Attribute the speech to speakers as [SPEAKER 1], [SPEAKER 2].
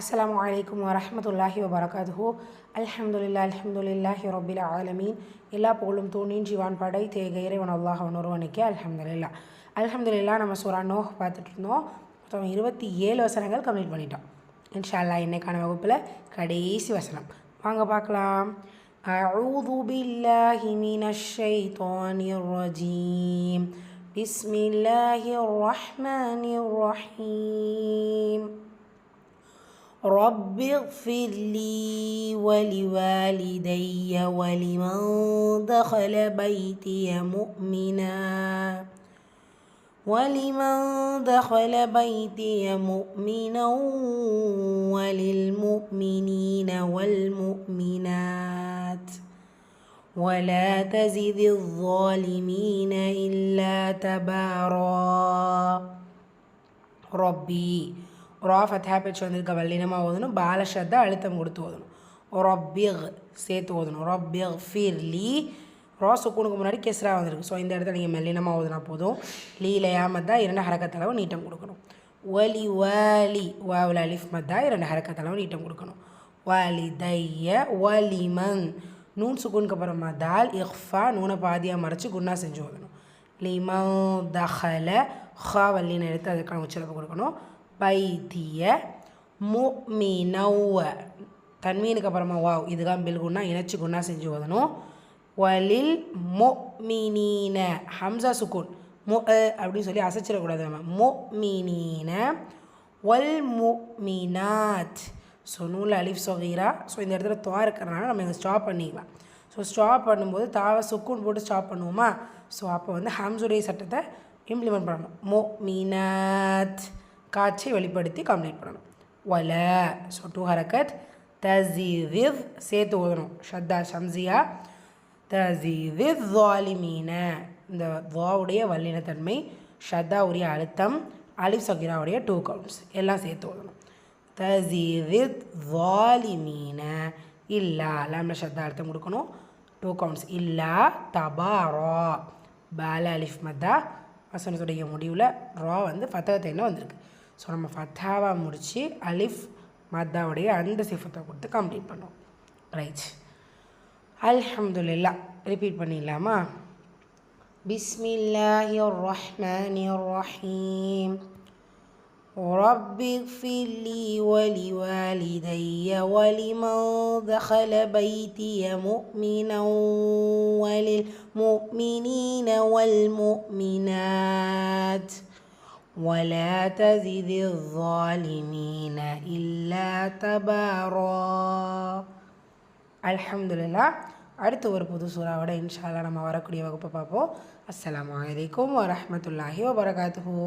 [SPEAKER 1] அஸ்ஸலாமு அலைக்கும் வரஹ்மத்துல்லாஹி வபரகாத்துஹு. அல்ஹம்துலில்லாஹி ரப்பில் ஆலமீன். எல்லா புகழும் தூணின் ஜீவான் படைத்த இறைவன் அல்லாஹ் ஒருவனுக்கே அல்ஹம்துலில்லாஹ். நம்ம சூரா நூஹ் பார்த்துட்டு இருந்தோம். மொத்தம் 27 வசனங்கள் கம்ப்ளீட் பண்ணிட்டோம். இன்ஷா அல்லாஹ் இன்னைக்கான வகுப்பில் கடைசி வசனம் வாங்க பார்க்கலாம். அஊது பில்லாஹி மினஷ் ஷைத்தானிர் ரஜீம். பிஸ்மில்லாஹிர் ரஹ்மானிர் ரஹீம். رب اغفر لي ولوالدي ولمن دخل بيتي مؤمنا وللمؤمنين والمؤمنات ولا تزد الظالمين إلا تبارا. ربي ரா ஃபத்ஹா பேச்சு வந்திருக்க வல்லினமாக ஓதணும். பாலஷத்தை அழுத்தம் கொடுத்து ஓதணும். ரொப்பிக் சேர்த்து ஓதணும். ரொப்பிக் ஃபிர்லி ரா சுக்கூனுக்கு முன்னாடி கெஸ்ரா வந்திருக்கு. ஸோ இந்த இடத்துல நீங்கள் மெல்லினமாக ஓதுனா போதும். லீலையா மத்தா 2 ஹரக்கத்தளவு நீட்டம் கொடுக்கணும். வலி வாலி வாவில் அலிஃப் மத்தா 2 ஹரக்கத்தளவு நீட்டம் கொடுக்கணும். வாலி தைய வலிமன் நூன் சுக்கூனுக்கு அப்புறமா தால் இஃபா நூனை பாதியாக மறைச்சி குன்னா செஞ்சு ஓதணும். லிமன் தஹல ஹா வல்லின்னு எடுத்து அதுக்கான உச்சரிப்பு கொடுக்கணும். பைத்திய முஃமினவ தன்மீனுக்கு அப்புறமா வாவ் இதுதான் பில்குன்னா இணைச்சி குன்னா செஞ்சு ஓதணும். வலில் முஃமினீன ஹம்சா சுக்கூன் அப்படின்னு சொல்லி அசைச்சிடக்கூடாது. நம்ம முஃமினீன வல் முஃமினாத். ஸோ நூலில் அலிஃப் சொகீரா. ஸோ இந்த இடத்துல துவா இருக்கிறனால நம்ம இங்கே ஸ்டாப் பண்ணிக்கலாம். ஸோ ஸ்டாப் பண்ணும்போது தாவை சுக்கூன் போட்டு ஸ்டாப் பண்ணுவோமா. ஸோ அப்போ வந்து ஹம்சுடைய சட்டத்தை இம்ப்ளிமெண்ட் பண்ணணும். முஃமினாத் காட்சி வெளிப்படுத்தி கம்ப்ளீட் பண்ணணும். வல ஸோ 2 ஹரக்கத். தஸீவிவ் சேர்த்து ஓதணும். ஷத்தா ஷம்சியா தஸீவிவ் ஸாலிமீன இந்த வாவுடைய வல்லினத்தன்மை ஷத்தா உரிய அழுத்தம் அலிஃப் சகீராவுடைய 2 கவுண்ட்ஸ் எல்லாம் சேர்த்து ஓதணும். தஸீவிவ் ஸாலிமீன இல்லா லாம்ல ஷத்தா அழுத்தம் கொடுக்கணும். 2 கவுண்ட்ஸ். இல்லா தபாரா பால அலிஃப் மத்தா வசனத்துடைய முடிவில் ரா வந்து ஃபத்தஹத்தைன்னு வந்திருக்கு. ஸோ நம்ம ஃபத்தாவாக முடித்து அலிஃப் மத்தாவுடைய அந்த சிஃபத்தை கொடுத்து கம்ப்ளீட் பண்ணோம். ரைட். அல்ஹம்துலில்லாஹ் ரிப்பீட் பண்ணிடலாமா. பிஸ்மில்லாஹிர் ரஹ்மானிர் ரஹீம். رب اغفر لي ولوالدي ولمن دخل بيتي مؤمنا وللمؤمنين والمؤمنات ولا تزد الظالمين إلا تبارا. அல்ஹம்துலில்லாஹ். அடுத்த ஒரு புது சூறாவோட இன்ஷா அல்லாஹ் நம்ம வரக்கூடிய வகுப்பை பார்ப்போம். அஸ்ஸலாமு அலைக்கும் வரஹ்மத்துல்லாஹி வபரகாத்துஹு.